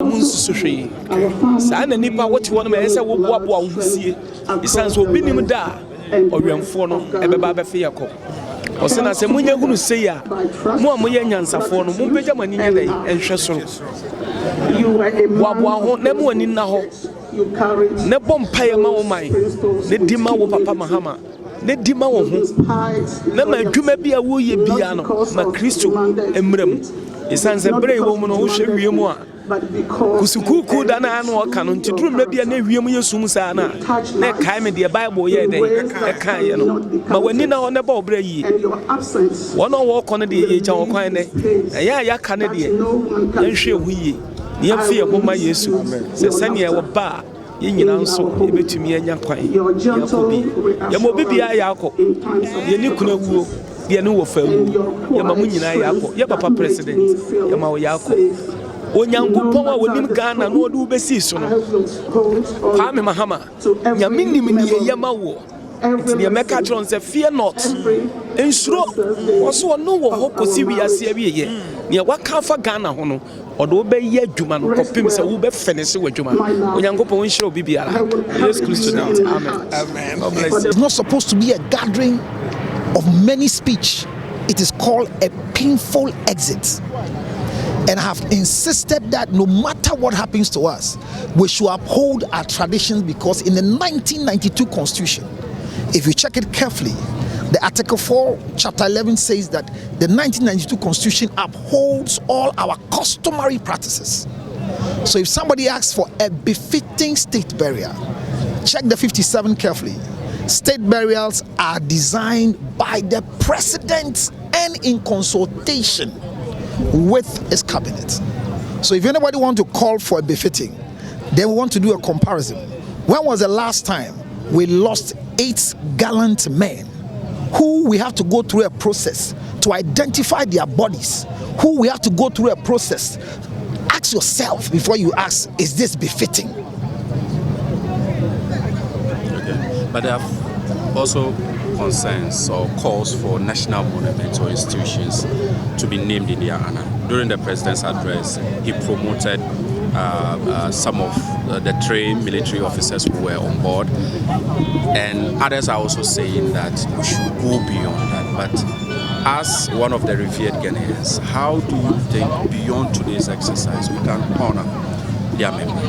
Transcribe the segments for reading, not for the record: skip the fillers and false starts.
munsusuhwe saa na nipa wote won ma ese wo boaboa wo husie isanso obi nim da owemfo no ebeba befe yakọ osena se munya hunu sei a mo amoye nyansafo no mumpegya maninya dai enhwe soro boaboa ho na mu ani na ho ne bompaye ma wo man ne di ma wo papa mahama ne di ma wo ho na ma adwuma bia wo ye bia no ma Kristo emram isanse brei wo mu no wo hwe wiem a kusukuku da na anu oka no ntiduru na bia na wiem yesum saa na na kai me de Bible ye den e kan ye no ma wani na ho ne ba obra yi wono wo ko ne de ye gya wo kwan ne ya ya ka ne de ye nhwe hu yi ne yemfe ye ho ma Yesu se sane ye wo ba ye nyina nso ebetumi anya kwan yakobi ye mo bibia ya akọ ye ni kuna wuo ye ne wo fa wuo ye ma mu nyina ya akọ ye papa president ye ma wo ya akọ onyankopon a wonim Ghana no de ubesi so no Kwame Mahama nyame nim ne yema wo nti ye meka tron se fear not ensuro oso no wo ho kosi wiase awieye ne waka fa Ghana ho no odo be ye adwuma no kopim se wo be fenese wadwuma onyankopon nhire obi biara Jesus Christ now amen. It's not supposed to be a gathering of many speech. It is called a painful exit. And I have insisted that no matter what happens to us, we should uphold our traditions, because in the 1992 Constitution, if you check it carefully, the Article 4, Chapter 11 says that the 1992 Constitution upholds all our customary practices. So if somebody asks for a befitting state burial, check the 57 carefully. State burials are designed by the President and in consultation with his cabinet. So if anybody want to call for a befitting, then we want to do a comparison. When was the last time we lost 8 gallant men who we have to go through a process to identify their bodies, who we have to go through a process? Ask yourself before you ask, is this befitting? Okay. But there are also concerns or calls for national monuments or institutions to be named in their honor. During the president's address, he promoted some of the trained military officers who were on board, and others are also saying that we should go beyond that. But as one of the revered Ghanaians, how do you think beyond today's exercise we can honor their memory?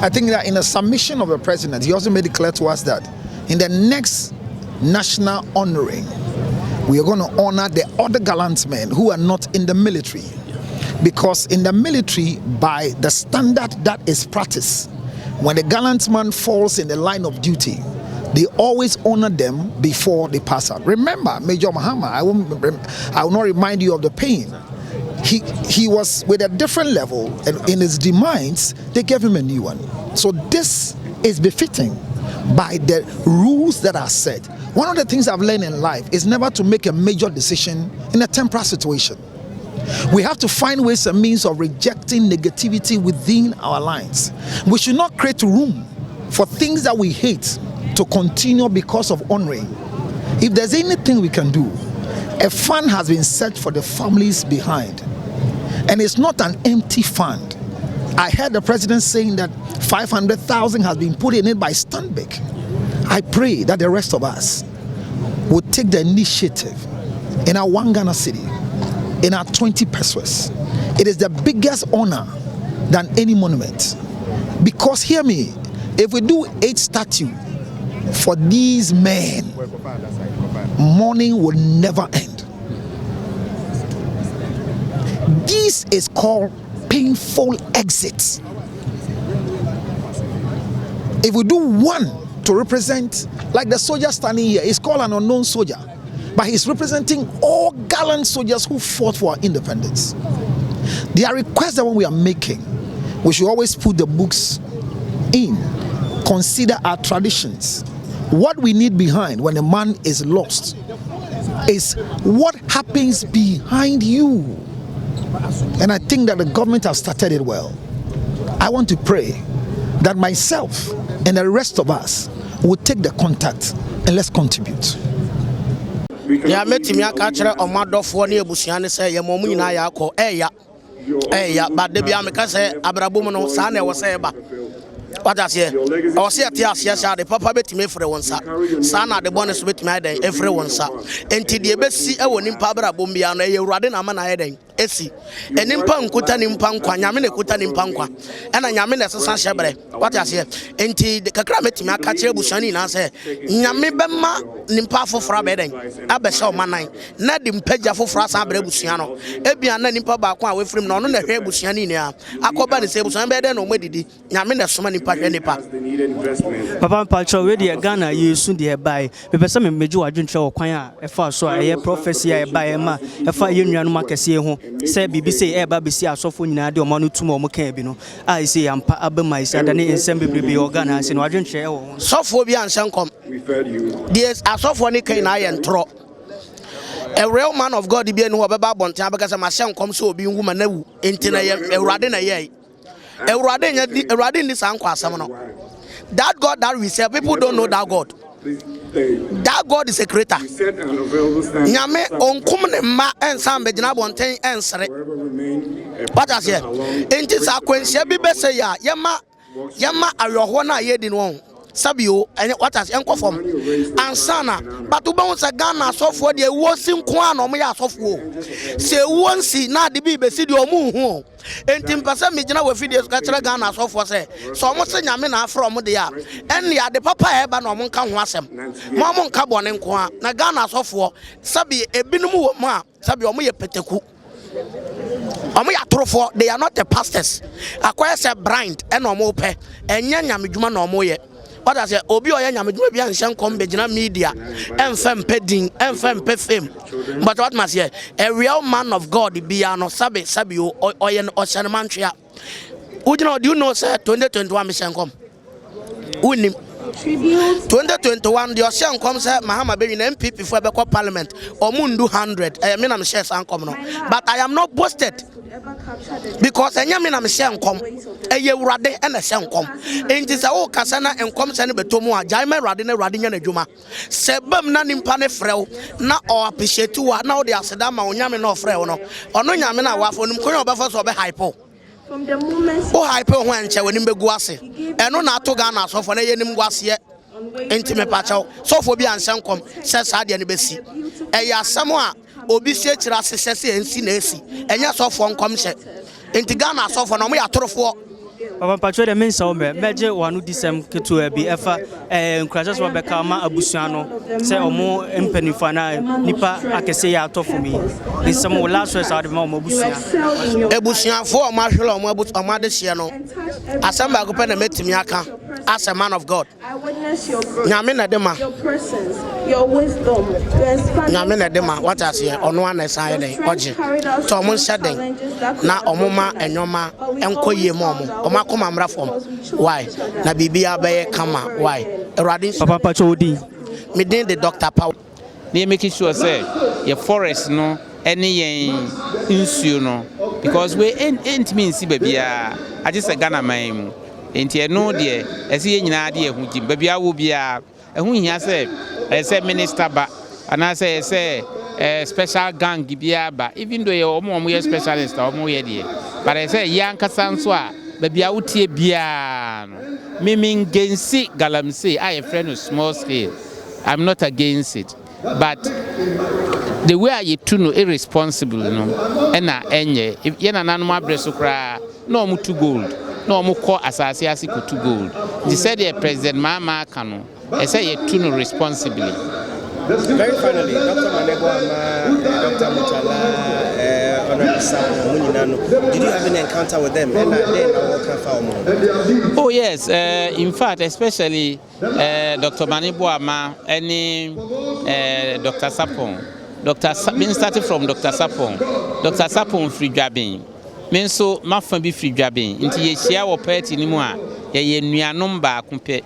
I think that in a submission of the president, he also made it clear to us that in the next national honoring, we are going to honor the other gallant men who are not in the military. Because in the military, by the standard that is practiced, when the gallant man falls in the line of duty, they always honor them before they pass out. Remember, Major Mahama, I will not remind you of the pain. He was with a different level, and in his demise, they gave him a new one. So this is befitting by the rules that are set. One of the things I've learned in life is never to make a major decision in a temporary situation. We have to find ways and means of rejecting negativity within our lines. We should not create room for things that we hate to continue because of honoring. If there's anything we can do, a fund has been set for the families behind. And it's not an empty fund. I heard the president saying that 500,000 has been put in it by Stanbic. I pray that the rest of us will take the initiative in our one Ghana city, in our 20 pesos. It is the biggest honor than any monument. Because hear me, if we do 8 statues for these men, mourning will never end. This is called painful exits. If we do one to represent, like the soldier standing here, is called an unknown soldier, but he's representing all gallant soldiers who fought for our independence. There are requests that when we are making, we should always put the books in, consider our traditions. What we need behind when a man is lost is what happens behind you. And I think that the government has started it well. I want to pray that myself and the rest of us will take the contact and let's contribute. Ya metimi aka kire omadofo na ebusuane se ye momu nyina ya akọ eya yeah, but they be because Abrabumo Sana was eba. What I say? I was here yes, the papa bet me for one sa. Sana the bonus with me every one sa. And to the best see a one in Pabra Bumbia, a Radin Amana Eden. Esi. And in Pankutan in Pankwa, Yamina Kutan in Pankwa. And I Yamina San Shabre. What I say? And the Kakramet Makache Bushani answer. Yamibema Nimpa for Frabeding. Abeshaw Manai. Nadim Peja for Frasa Brebusiano. Ebian Nimpa Bakwa away from none of the Rebusiani. Akoba is able to embed no medidi. Yamina so many Papa Pacho already a Ghana you soon dear by the some major agent show choir a far so a prophecy by a ma a fire union market home say BBC eba bisi asofo nyina de o manu tumo mo kan bi no I say ampa abema isa da ne ensem bebrebe organ se no agent share wo sofo bi ansen kom yes asofo ne kan na ye ntro a real man of God bi enu obeba bontan abeka ma hye nkom so obi nwuma na wu enti na ye ewrade na ye ewrade ni san kwa asem no that God that we serve, people don't know that God. That God is a creator. Nyame onkum ne ma ensan begina bonten ensere. What I say? Enti sa kwensia bi be say ya yema ayoho na ye di no. Sabio what I say enko form. Ansana but ubon sa Ghana asofo de wo si nko a no mo ya asofo. Se wonsi na de bi be si de omu hu. Enti mpasa me gina we videos ka kire Ghana asofo say so mo se nyame na afro mo de ya en ya de papa e ba no mo nka ho asem mo nka bone nko a na Ghana asofo sabi ebinum wo mo a sabi omo ye peteku omo ya torofo they are not the pastors akwai say blind en omo pe enya nyame dwuma na omo ye. What I say, Obi or Yamiduma be and Shankom Begina media, and fem pedding, and fem fame. But what must say, a real man of God be no Sabio or Shanamantria. Do you know, sir, 2021 Mishankom? Unim 2021, the Ocean comes at Mahama being MP before the Parliament or Mundu 100. I mean, I'm shares uncommon, but I am not boasted. Because I am in a sham come, a year rade and a sham come. In this old Casana and comes and Betomo, Jaime Radina Radina Juma. Sebum Nanim Pane Frel, not or appreciate to now the Asadama or Yamin or Freno, or no Yamina Wafon, Kono Buffers or Hypo. From the moment Hypo when Chewanim Guasi, and no Nato Ghana, so for Nayanim Guasi. Intimate patcho, so for be and Sankom, says Hadi and Bessie. A Samoa. Obi se chira sese ensi na esi enya so fo nkom hye enti Ghana so fo no mo ya torofo Papa Pacho de mensa o meje wanu disem ketu abi efa encourage so be ka ma abusua no se omo empanifa na nipa akese ya atofo mi nsem wo last year sa de ma omo abusua fo o ma hwele omo ade hye no asamba go pe na metimi aka as a man of God nyame na de ma your wisdom, your expansion. What I say, on one side, Oji. So, Mon Shadding, now Omoma and Yoma, and Koye Momo, Omakoma Mrafom. Why? Na Bibia Baye Kama, why? Radin Papa Pachodi. Me did the doctor power. They make sure, say, your forest, no, any issue, no, because we ain't mean see baby. I just a Ghana man. Ain't you know, dear, as he ain't idea who baby I will be a who he has said. I say minister ba and I say special gang gibia ba even though you omo specialist omo ye dey but I say yanka sanso a baby a wutie bia no me gensi galamsey I a friend of small scale I'm not against it but the way you to know irresponsible no na enye if ye na nanu abreso kra no mu to gold no mu call asase asiku to gold they said the president mama kanu I say you to know responsibly. Very finally, Dr. Manegwama, Dr. Mutala, Honorable Sam, Muninano, did you have an encounter with them? Oh yes, in fact, especially Dr. Manegwama and Dr. Sapon. Been started from Dr. Sapon. Dr. Sapon free jabbing. Men so mafan be free jabbing. Into ye share or pet in more. Ye nuanom ba kumpe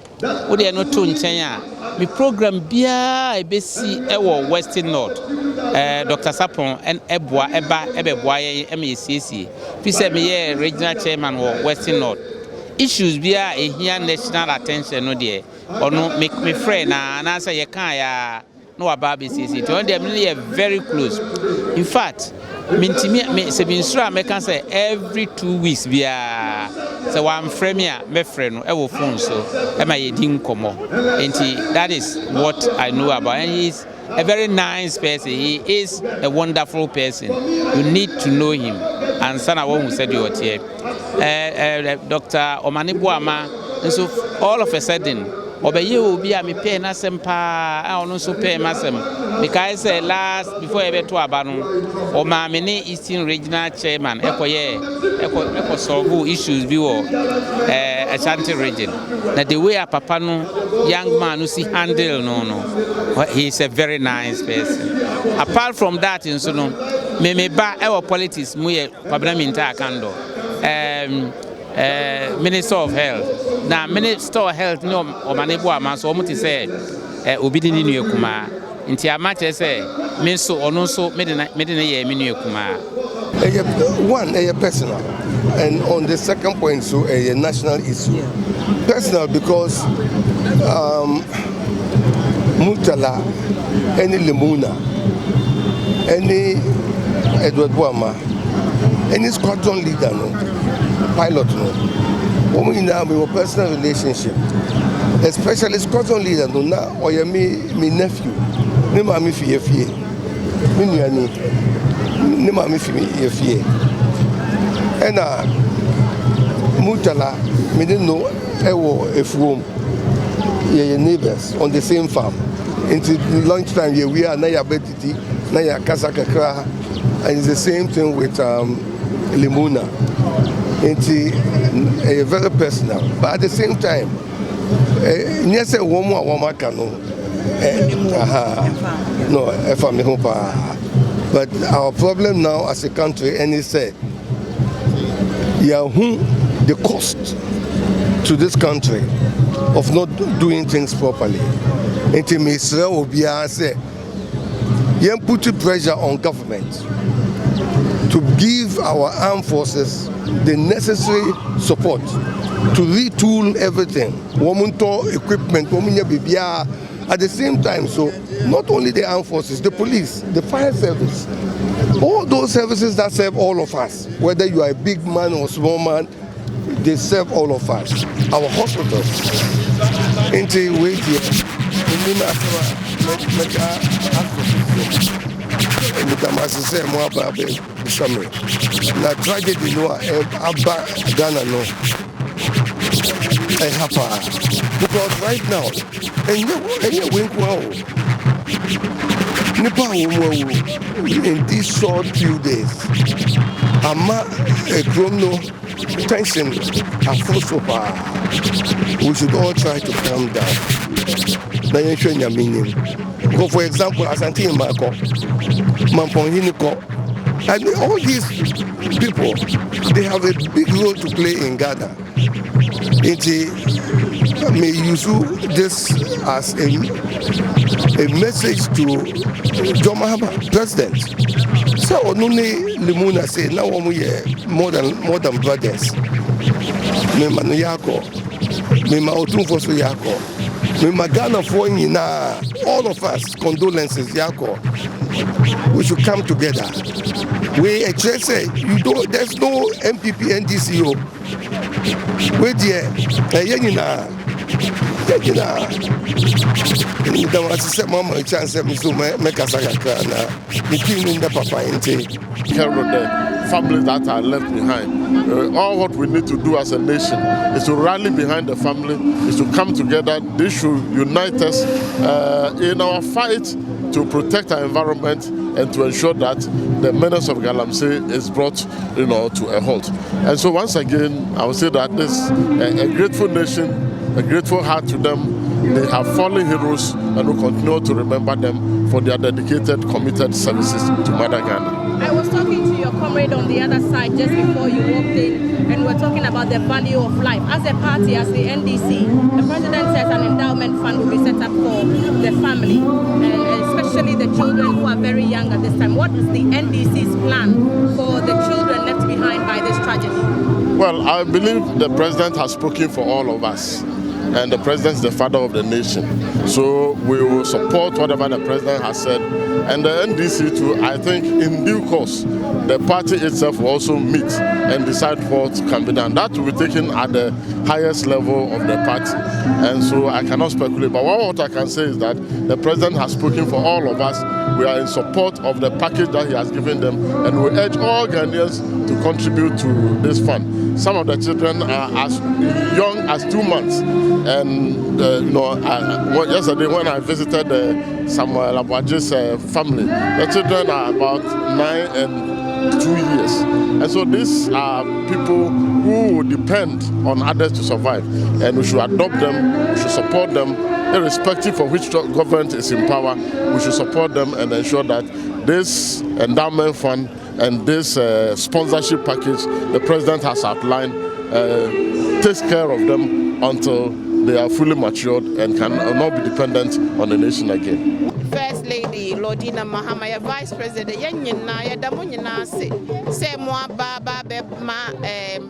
wo de no to nchen a me program bia e be si e wo Western North Dr. Sapon en eboa ebeboa ye emesiesie fi se me ye regional chairman wo Western North issues bia e hia national attention no de ono me friend na say ye kan ya no aba be siesie to dem really very close in fact mentimi se binsura meka say every 2 weeks bia so one frame me frame no e wo phone so e ma ye din komo enti that is what I know about, and he's a very nice person. He is a wonderful person. You need to know him. And sana who said you here, Dr. Omani Buama, and so all of a sudden, obey will be a me pay na sempa. I also pay masem because last before I went to Abano, or my many Eastern Regional Chairman, Echo solve issues before Ashanti region. Now the way a papano young man who see handle no, he's a very nice person. Apart from that, in so no, me ba our politics muye pabraminta kando. Minister of Health. Now, Minister of Health, no, or Manebua, man, so much said, Obidini Kuma. Inti Amache say, Minso or no so, Medina Minu Kuma. One, a personal, and on the second point, so a national issue. Personal because Mutala, any Limuna, any Edward Buama, any squadron leader, no, pilot, no. We have a personal relationship, especially squadron leader, no, now, or me nephew, me mami fie, me nyani, me mami fie, and Mutala, me didn't know if room, your neighbors on the same farm. Into lunchtime, we are Naya Betiti, Naya Kasakakra, and it's the same thing with Limuna. It's a very personal, but at the same time, yes, a woman canoe. No, but our problem now as a country, and he said, the cost to this country of not doing things properly. It means say, you put pressure on government to give our armed forces the necessary support to retool everything, equipment, at the same time. So not only the armed forces, the police, the fire service, all those services that serve all of us, whether you are a big man or small man, they serve all of us. Our hospitals, na tragedy no aba Ghana no because right now in these short few days ama no tension we should all try to calm down. Go for example, Asante Mako, Mamponhiniko, and all these people, they have a big role to play in Ghana. May use this as a message to John Mahama, president. So Onune Limuna say now we are more than brothers. Me Manuyako, me Mautunfoso Yako. Ghana for all of us, condolences, Yako. We should come together. We actually say, there's no MPP NDCO. We're there. Families that are left behind. All what we need to do as a nation is to rally behind the family, is to come together. They should unite us in our fight to protect our environment and to ensure that the menace of Galamsey is brought, to a halt. And so once again, I would say that this is a grateful nation, a grateful heart to them. They have fallen heroes, and we continue to remember them for their dedicated, committed services to Mother Ghana. I was talking to your comrade on the other side just before you walked in, and we're talking about the value of life. As a party, as the NDC, the president says an endowment fund will be set up for the family, and especially the children who are very young at this time. What is the NDC's plan for the children left behind by this tragedy? Well, I believe the president has spoken for all of us. and the president is the father of the nation. So we will support whatever the president has said. And the NDC too, I think in due course, the party itself will also meet and decide what can be done. That will be taken at the highest level of the party. And so I cannot speculate. But what I can say is that the president has spoken for all of us. We are in support of the package that he has given them, and we urge all Ghanaians to contribute to this fund. Some of the children are as young as 2 months, and yesterday when I visited Samuel Abuaje's family, the children are about 9 and 2 years, and so these are people who depend on others to survive, and we should adopt them, we should support them. Irrespective of which government is in power, we should support them and ensure that this endowment fund and this sponsorship package the president has outlined takes care of them until they are fully matured and can not be dependent on the nation again. First Lady Lordina Mahama, Vice President, say more baba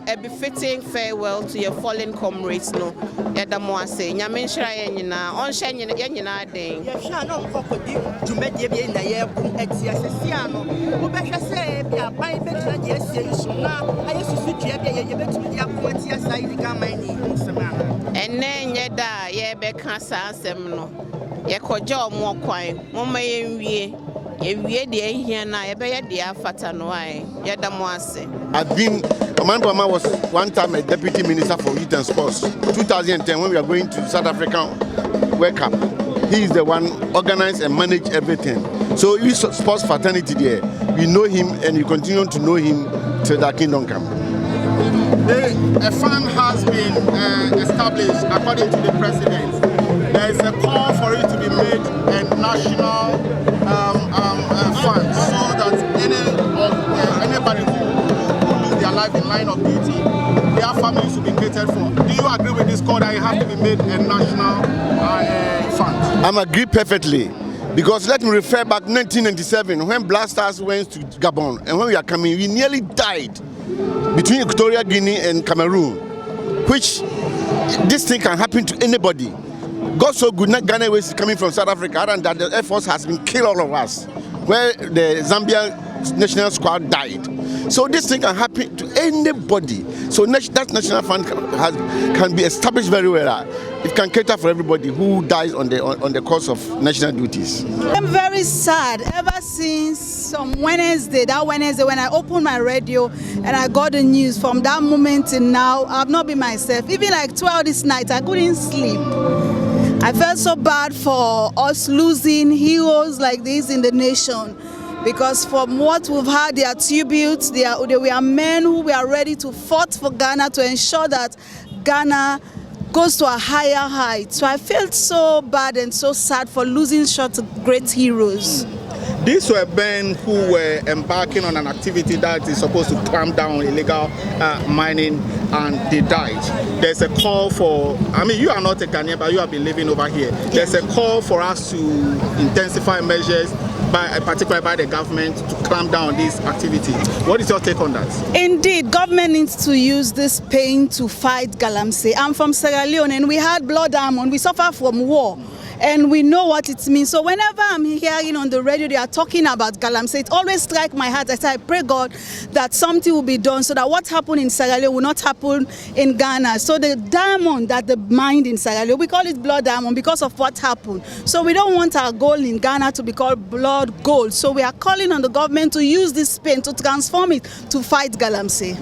a befitting farewell to your fallen comrades. No, Yadamoa say, Yamenshra Yanina, on Shanyan Yanina Day. Yashano Cocody to make you in the year at Siano. Who say, by better, yes, now I used to sit here, you bet me up what yes, I become my needs. And then Yada, Yebekasa Semino. Yekojo mo kwan moma yenwie de here na yebeye de afata no ai yeda mo ase. I've been Omambama was one time a deputy minister for youth and sports 2010 when we are going to South African World Cup. He is the one organized and managed everything. So we sports fraternity there, we know him and we continue to know him till that kingdom come. A fund has been established according to the president. There is a call for it to be made a national fund so that anybody who lose their life in line of duty, their families will be catered for. Do you agree with this call that it has to be made a national fund? I'm agree perfectly. Because let me refer back 1997 when Black Stars went to Gabon, and when we are coming, we nearly died between Equatorial Guinea and Cameroon, which this thing can happen to anybody. God so good, not Ghana is coming from South Africa, and that the Air Force has been killed all of us, where the Zambia national squad died. So this thing can happen to anybody. So that national fund can be established very well. It can cater for everybody who dies on the course of national duties. I'm very sad ever since some Wednesday when I opened my radio and I got the news. From that moment till now, I've not been myself. Even like 12 this night, I couldn't sleep. I felt so bad for us losing heroes like this in the nation. Because from what we've had, their tributes, they were men who were ready to fight for Ghana to ensure that Ghana goes to a higher height. So I felt so bad and so sad for losing such great heroes. These were men who were embarking on an activity that is supposed to clamp down illegal mining, and they died. There's a call for, I mean, you are not a Ghanaian, but you have been living over here. There's a call for us to intensify measures, particularly by the government, to clamp down on this activity. What is your take on that? Indeed, government needs to use this pain to fight galamsey. I'm from Sierra Leone and we had blood diamond. We suffer from war. And we know what it means. So whenever I'm hearing on the radio they are talking about galamsey, it always strikes my heart. I say, I pray God that something will be done so that what happened in Sierra Leone will not happen in Ghana. So the diamond that they mined in Sierra Leone, we call it blood diamond because of what happened. So we don't want our gold in Ghana to be called blood gold. So we are calling on the government to use this pain to transform it to fight galamsey.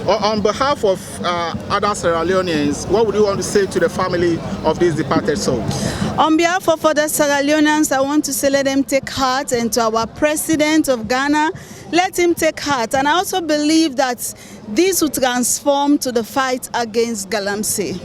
On behalf of other Sierra Leoneans, what would you want to say to the family of these departed souls? On behalf of other Sierra Leoneans, I want to say let them take heart, and to our president of Ghana, let him take heart. And I also believe that this will transform to the fight against galamsey.